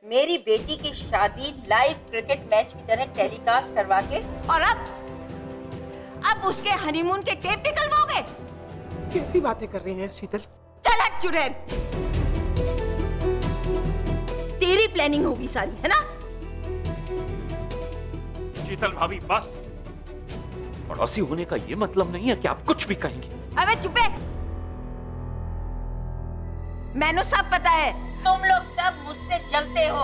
मेरी बेटी की शादी लाइव क्रिकेट मैच की तरह टेलीकास्ट करवा के, और अब उसके हनीमून के टेप निकलवाओगे? कैसी बातें कर रही हैं शीतल? चल हट चुड़ैल, तेरी प्लानिंग होगी सारी, है ना? शीतल भाभी बस, पड़ोसी होने का ये मतलब नहीं है कि आप कुछ भी कहेंगे। अबे चुपे, मैंने सब पता है। तुम लोग सब मुझसे जलते हो।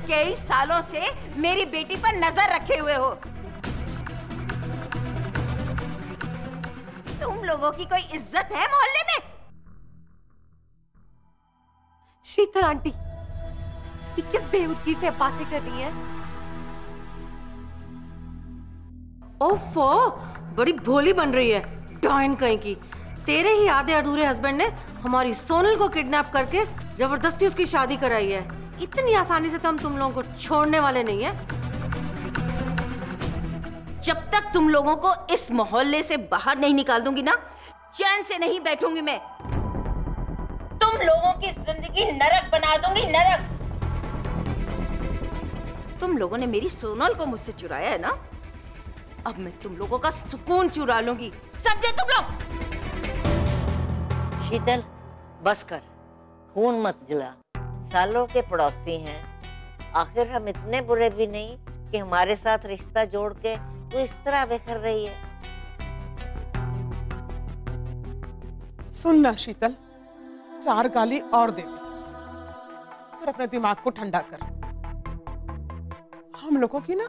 कई सालों से मेरी बेटी पर नजर रखे हुए हो। तुम लोगों की कोई इज्जत है मोहल्ले में? शीतल आंटी, ये किस बेहुदगी से बातें कर रही हैं? ओफो, बड़ी भोली बन रही है डाइन कहीं की। तेरे ही आधे अधूरे हस्बैंड ने हमारी सोनल को किडनैप करके जबरदस्ती उसकी शादी कराई है। इतनी आसानी से तो हम तुम लोगों को छोड़ने वाले नहीं है। जब तक तुम लोगों को इस मोहल्ले से बाहर नहीं निकाल दूंगी ना, चैन से नहीं बैठूंगी मैं। तुम लोगों की जिंदगी नरक बना दूंगी, नरक। तुम लोगों ने मेरी सोनल को मुझसे चुराया है ना, अब मैं तुम लोगों का सुकून चुरा लूंगी, समझे तुम लोग? शीतल बस कर, खून मत जला। सालों के पड़ोसी हैं, आखिर हम इतने बुरे भी नहीं कि हमारे साथ रिश्ता जोड़ के तू इस तरह बिखर रही है। सुन ना शीतल, 4 गाली और दे दे और अपने दिमाग को ठंडा कर। हम लोगों की ना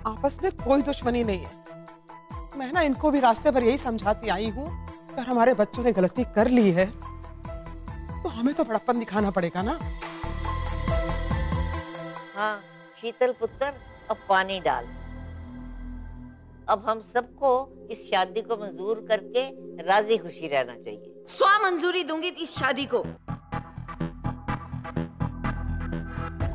आपस में कोई दुश्मनी नहीं है। मैं ना इनको भी रास्ते पर यही समझाती आई हूँ, अगर हमारे बच्चों ने गलती कर ली है तो हमें तो बड़प्पन दिखाना पड़ेगा ना। हाँ शीतल पुत्र, अब पानी डाल। अब हम सबको इस शादी को मंजूर करके राजी खुशी रहना चाहिए। स्वा मंजूरी दूंगी इस शादी को।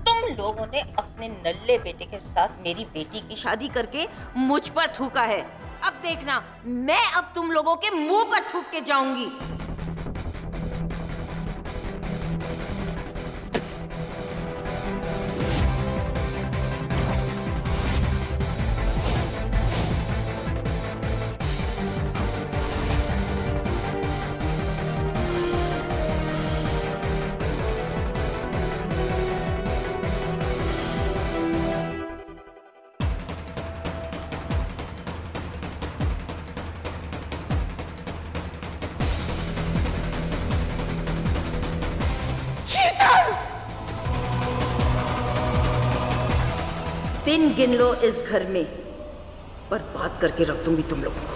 तुम लोगों ने अपने नल्ले बेटे के साथ मेरी बेटी की शादी करके मुझ पर थूका है। अब देखना, मैं अब तुम लोगों के मुंह पर थूक के जाऊंगी। दिन गिन लो इस घर में, बर्बाद करके रख दूंगी तुम लोगों को।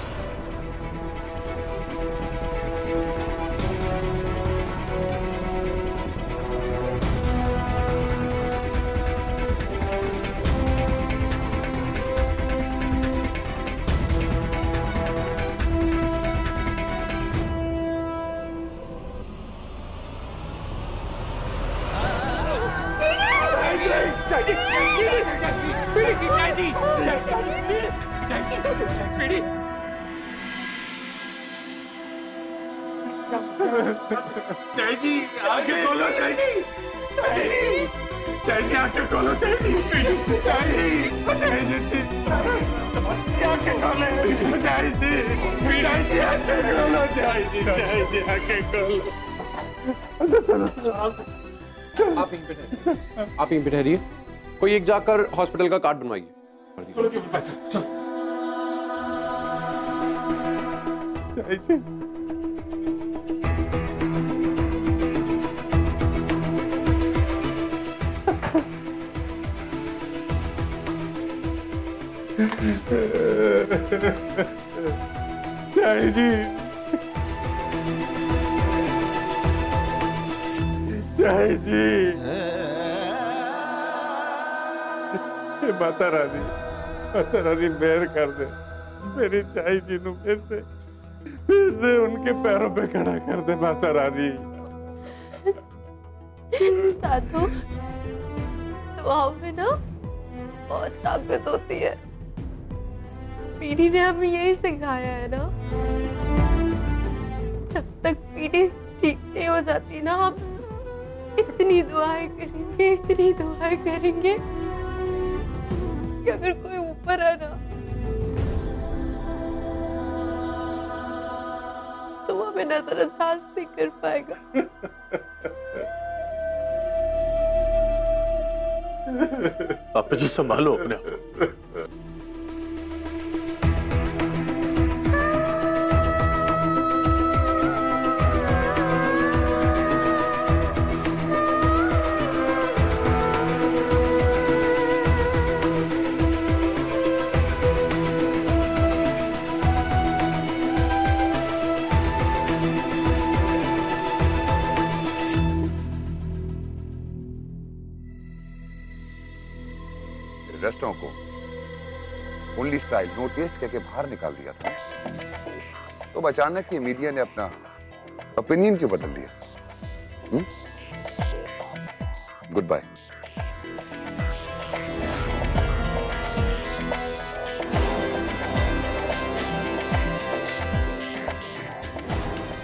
चाची आंखें खोलो, चाची चाची आंखें खोलो, चाची चाची आंखें खोलो, चाची आंखें खोलो, चाची आंखें खोलो। आप यहीं पे ठहरिए, कोई एक जाकर हॉस्पिटल का कार्ड बनवाइए। माता रानी मेहर कर दे, मेरी चाई जी नू फिर से उनके पैरों पे खड़ा कर दे माता रानी। दादू, दुआओं में ना बहुत ताकत होती है। पीढ़ी ने हमें यही सिखाया है ना। जब तक पीढ़ी ठीक नहीं हो जाती ना, हम इन इतनी दुआएं करेंगे कि अगर कोई ऊपर है ना तो वो हमें नजरअंदाज नहीं कर पाएगा। आप जी संभालो अपने आप। रेस्टोरेंट को ओनली स्टाइल नो टेस्ट कहके बाहर निकाल दिया था, तो अचानक ये मीडिया ने अपना ओपिनियन क्यों बदल दिया? Good bye.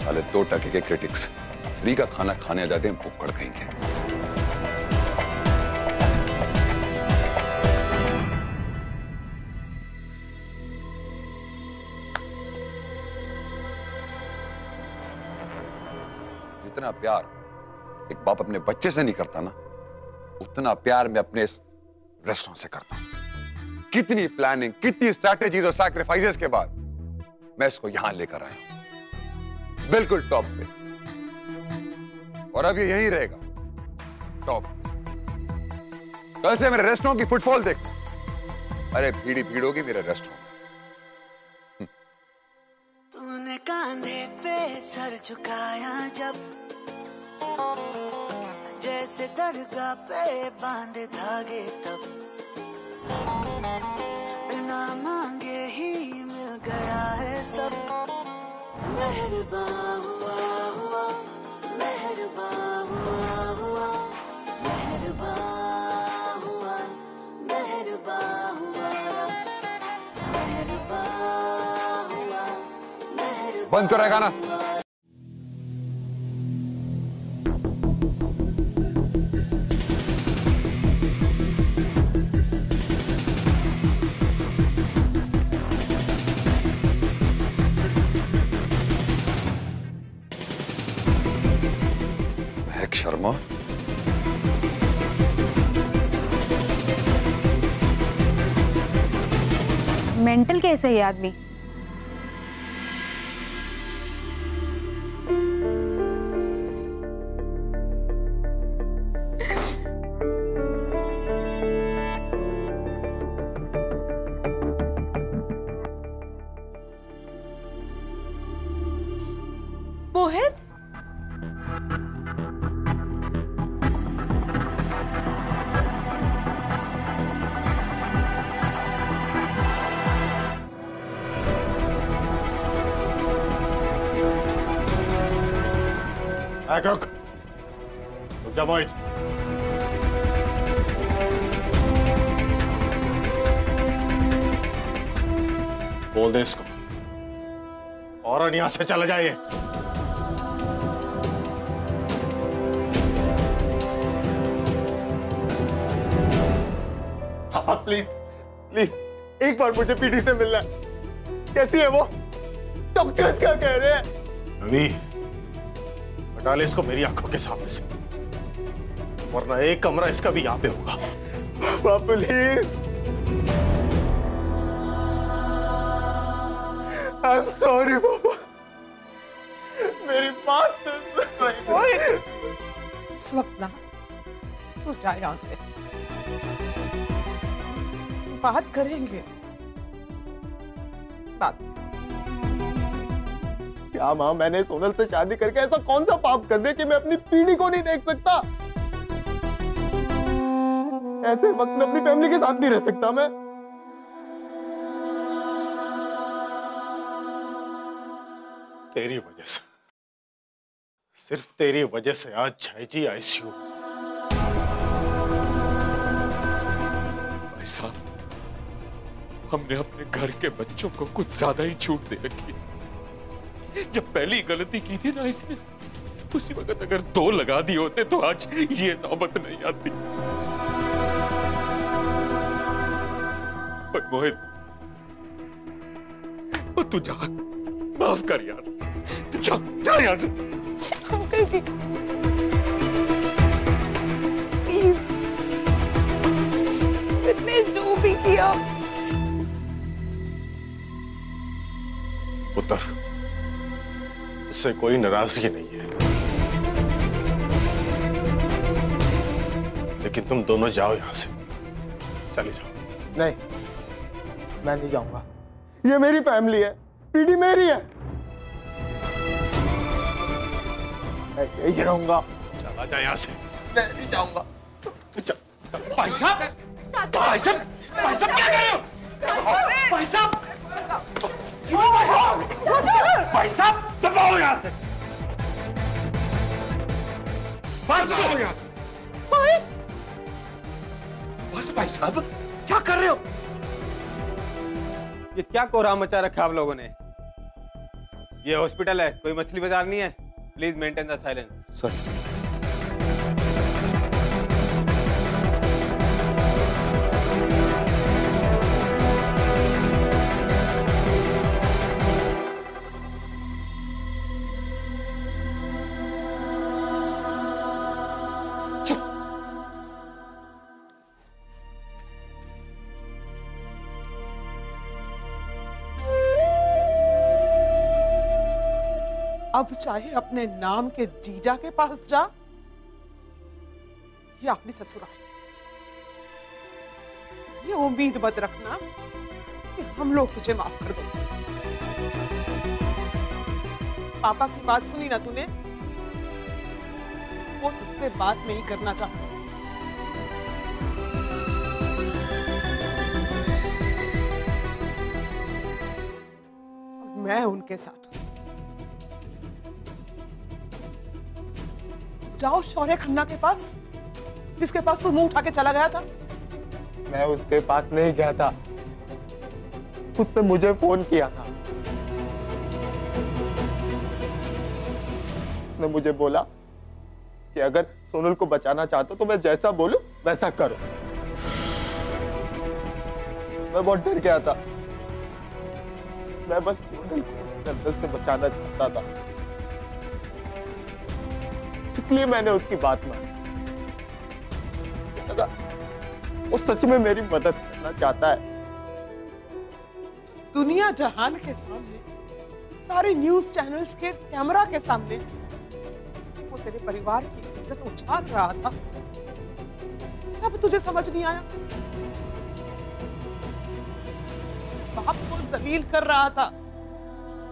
साले 2% के क्रिटिक्स फ्री का खाना खाने आ जाते हैं, भुक्कड़ कहेंगे। जितना प्यार एक बाप अपने बच्चे से नहीं करता ना, उतना प्यार मैं अपने इस रेस्टोरेंट से करता हूं। कितनी प्लानिंग, कितनी स्ट्रैटेजीज और सैक्रिफाइसेस के बाद मैं इसको यहां लेकर आया हूं, बिल्कुल टॉप पे, और अब ये यहीं रहेगा टॉप। कल से मेरे रेस्टोरेंट की फुटफॉल देख, अरे भीड़ ही भीड़ होगी मेरे रेस्टोरेंट। तूने कांधे पे सर झुकाया जब, जैसे दरगाह पे बांधे धागे तब, बिना मांगे ही मिल गया है सब। मेहरबान हुआ हुआ, मेहरबान हुआ हुआ, मेहरबान हुआ, मेहरबान हुआ, मेहरबान हुआ, मेहरबान। बंद करो गाना। शर्मा, मेंटल कैसे है ये आदमी? मोहित, रुक जा मोहित। बोल दे इसको और यहां से चला जाइए। हाँ प्लीज प्लीज, एक बार मुझे पीटी से मिलना है। कैसी है वो? डॉक्टर्स क्या कह रहे हैं? रवि, हटा ले इसको मेरी आंखों के सामने से, वरना एक कमरा इसका भी यहाँ पे होगा। प्लीज, आई एम सॉरी पापा, मेरी बात तो इस वक्त ना तू जा यहां से, बात करेंगे बात। क्या माँ, मैंने सोनल से शादी करके ऐसा कौन सा पाप कर दिया कि मैं अपनी पीढ़ी को नहीं देख सकता? ऐसे वक्त में अपनी फैमिली के साथ नहीं रह सकता मैं। तेरी वजह से, सिर्फ तेरी वजह से आज झाई जी आईसीयू। भाई साहब, हमने अपने घर के बच्चों को कुछ ज्यादा ही छूट दे रखी है। जब पहली गलती की थी ना इसने, उसी वक्त अगर 2 लगा दिए होते तो आज ये नौबत नहीं आती। पर मोहित, तू जा, माफ कर यार, तू जा यहां से। अंकल जी प्लीज, इतने जो भी किया। पुत्र, उससे कोई नाराजगी नहीं है, लेकिन तुम दोनों जाओ यहां से, चले जाओ। नहीं, मैं नहीं जाऊंगा। ये मेरी फैमिली है, पीडी मेरी है, मैं यही रहूंगा। चला जा यहां से। मैं नहीं जाऊंगा। तू चल। भाई साहब, भाई साहब, भाई साहब क्या कर रहे हो? भाई साहब, भाई साहब, दबाओ यहां से, बस दबाओ यहां से। बस भाई साहब, क्या कर रहे हो? ये क्या कोहराम मचा रखा है आप लोगों ने? ये हॉस्पिटल है, कोई मछली बाजार नहीं है। Please maintain the silence. Sir, अब चाहे अपने नाम के जीजा के पास जा या अपनी ससुराल, ये उम्मीद मत रखना कि हम लोग तुझे माफ कर देंगे। पापा की बात सुनी ना तूने? वो तुझसे बात नहीं करना चाहते। मैं उनके साथ हूं। जाओ शौर्य खन्ना के पास, जिसके पास तू मुंह उठा के चला गया था। मैं उसके पास नहीं गया था, उसने मुझे फोन किया था। उसने मुझे बोला कि अगर सोनल को बचाना चाहते हो तो मैं जैसा बोलूं वैसा करो। मैं बहुत डर गया था, मैं बस सोनल को दर्द से बचाना चाहता था, इसलिए मैंने उसकी बात मानी। लगा वो सच में मेरी मदद करना चाहता है। दुनिया जहान के सामने, सारे न्यूज चैनल्स के कैमरा के सामने वो तेरे परिवार की इज्जत उछाल रहा था, तब तुझे समझ नहीं आया? बाप को जलील कर रहा था,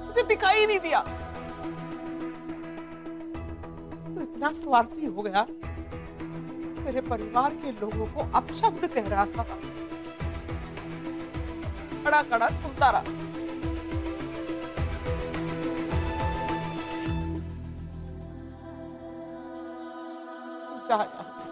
तुझे दिखाई नहीं दिया। तो इतना स्वार्थी हो गया, तेरे परिवार के लोगों को अपशब्द कह रहा था, खड़ा खड़ा सुनता रहा। तू जा यहां से।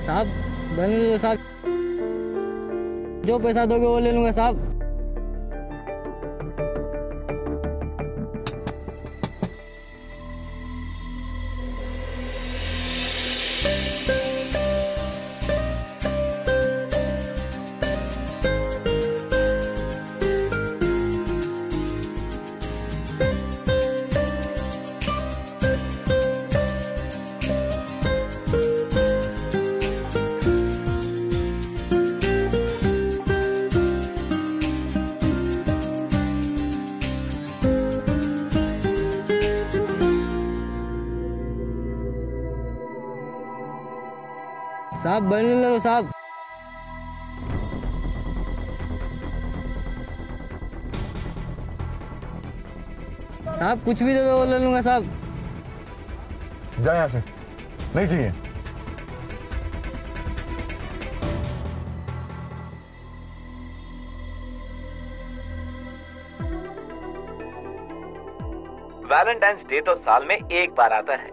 साहब बन लो साहब, जो पैसा दोगे वो ले लूंगा साहब। साहब बन लो साहब। साहब कुछ भी दे दो ले लूंगा साहब। जा यहाँ से, नहीं चाहिए। वैलेंटाइंस डे तो साल में एक बार आता है,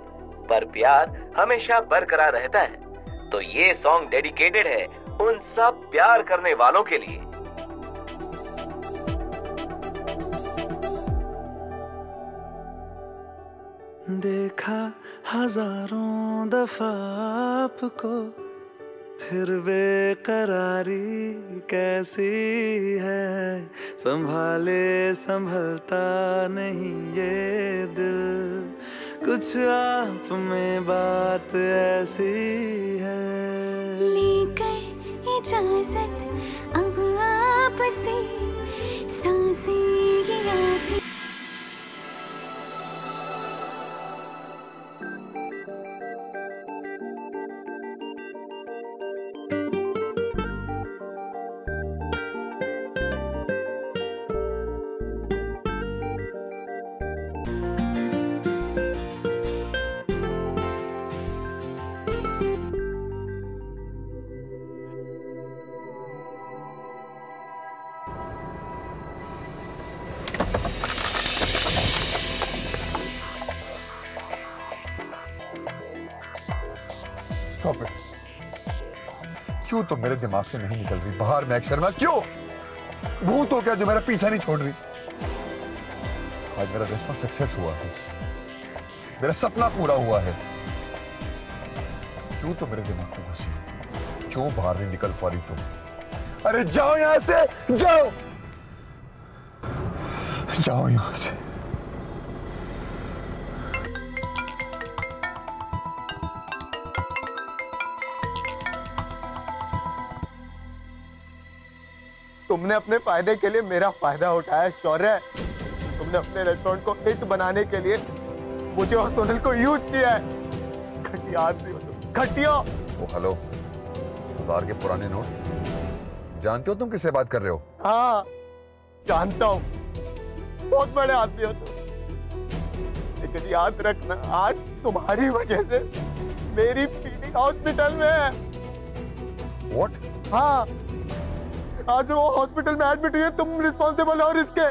पर प्यार हमेशा बरकरार रहता है। तो ये सॉन्ग डेडिकेटेड है उन सब प्यार करने वालों के लिए। देखा हजारों दफा आपको, फिर बेकरारी कैसी है, संभाले संभलता नहीं ये दिल, कुछ आप में बात ऐसी है। लेकर इजाजत अब आपसे सांसें ये आती। Stop it. क्यों तो मेरे दिमाग से नहीं निकल रही बाहर महक शर्मा, क्यों? भूत हो क्या जो मेरा पीछा नहीं छोड़ रही? आज मेरा रिश्ता सक्सेस हुआ है, मेरा सपना पूरा हुआ है, क्यों तो मेरे दिमाग में घुसी? क्यों बाहर नहीं निकल पा रही तुम? अरे जाओ यहां से, जाओ जाओ यहां से। तुमने अपने फायदे के लिए मेरा फायदा उठाया शौर्य। तुमने अपने रेस्टोरेंट को हिट बनाने के लिए मुझे और सोनल को यूज किया है। घटिया आदमी हो तुम, घटिया। ओ हेलो, 1000 के पुराने नोट, जानते हो तुम किससे बात कर रहे हो? हाँ जानता हूँ, बहुत बड़े आदमी हो तुम, लेकिन याद रखना आज तुम्हारी वजह से मेरी पीढ़ी हॉस्पिटल में है। What? हाँ, आज वो हॉस्पिटल में एडमिट हुई है, तुम रिस्पॉन्सिबल हो इसके।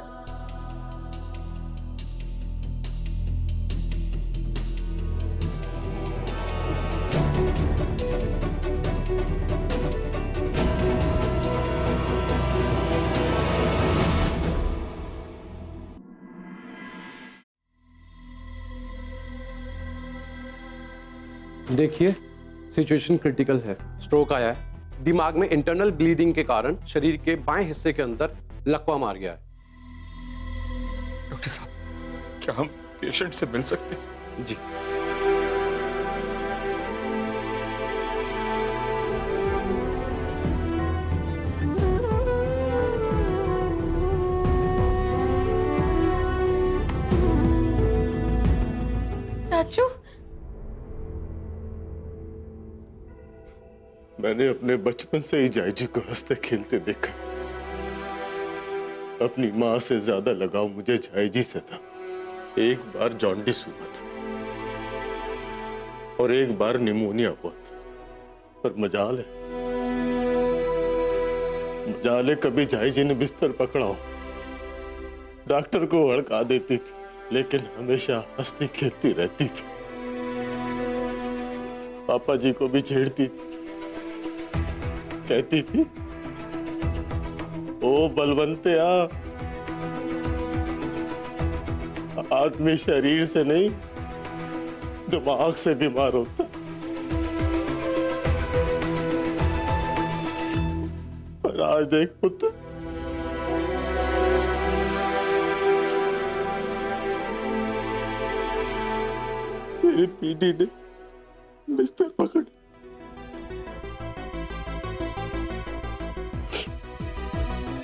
देखिए सिचुएशन क्रिटिकल है, स्ट्रोक आया है, दिमाग में इंटरनल ब्लीडिंग के कारण शरीर के बाएं हिस्से के अंदर लकवा मार गया है। डॉक्टर साहब, क्या हम पेशेंट से मिल सकते हैं? जी। चाचू, मैंने अपने बचपन से ही जायजी को हंसते खेलते देखा। अपनी माँ से ज्यादा लगाव मुझे जायजी से था। एक बार जॉन्डिस हुआ था और एक बार निमोनिया हुआ था, पर मजाल है कभी जायजी ने बिस्तर पकड़ा हो, डॉक्टर को हड़का देती थी, लेकिन हमेशा हंसती खेलती रहती थी। पापा जी को भी छेड़ती थी, कहती थी ओ बलवंतिया, आदमी शरीर से नहीं दिमाग से बीमार होता। पर आज देख पुत्र, मेरी पीढ़ी ने बिस्तर पकड़,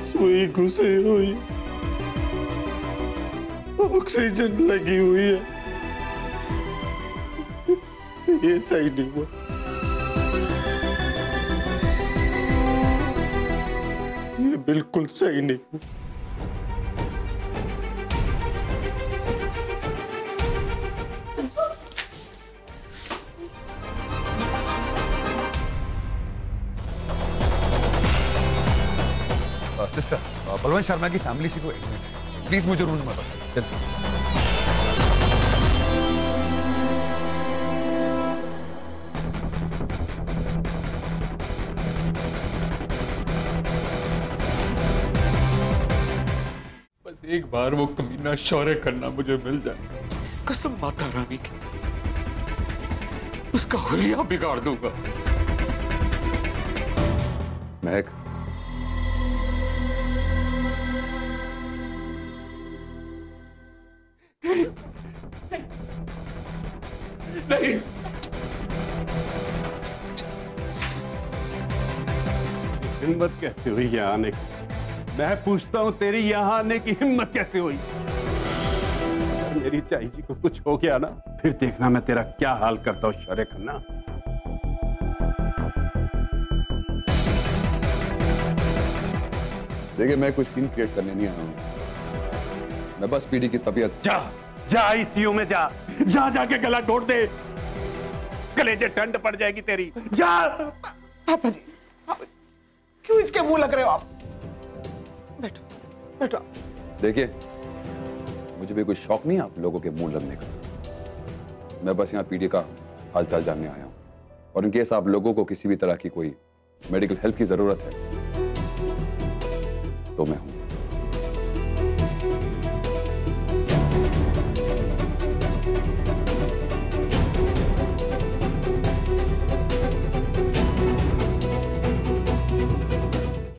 सुई घुसी हुई, ऑक्सीजन लगी हुई है। ये सही नहीं हुआ। ये बिल्कुल सही नहीं हुआ। सिस्टर, बलवंत शर्मा की फैमिली से कोई एडमिट है, प्लीज मुझे रूम नंबर बताइए। चलिए। बस एक बार वो कमीना शौर्य करना मुझे मिल जाए, कसम माता रानी की, उसका हुलिया बिगाड़ दूंगा। महक, नहीं, हिम्मत कैसे हुई यहाँ आने की? मैं पूछता हूँ, तेरी यहाँ आने की हिम्मत कैसे हुई? मेरी चाई जी को कुछ हो गया ना, फिर देखना मैं तेरा क्या हाल करता हूँ शौर्य खन्ना। देखिए, मैं कोई सीन क्रिएट करने नहीं आया हूँ। मैं बस पीडी की तबीयत। जा आईसीयू में जा, जाके गला घोट दे, कलेजे ठंड पड़ जाएगी तेरी। जा। पापा जी, क्यों इसके मुंह लग रहे हो आप? बैठो बैठो। देखिए, मुझे भी कोई शौक नहीं है आप लोगों के मुंह लगने का। मैं बस यहाँ पीडी का हालचाल जानने आया हूँ, और इनकेस आप लोगों को किसी भी तरह की कोई मेडिकल हेल्प की जरूरत है तो मैं हूँ।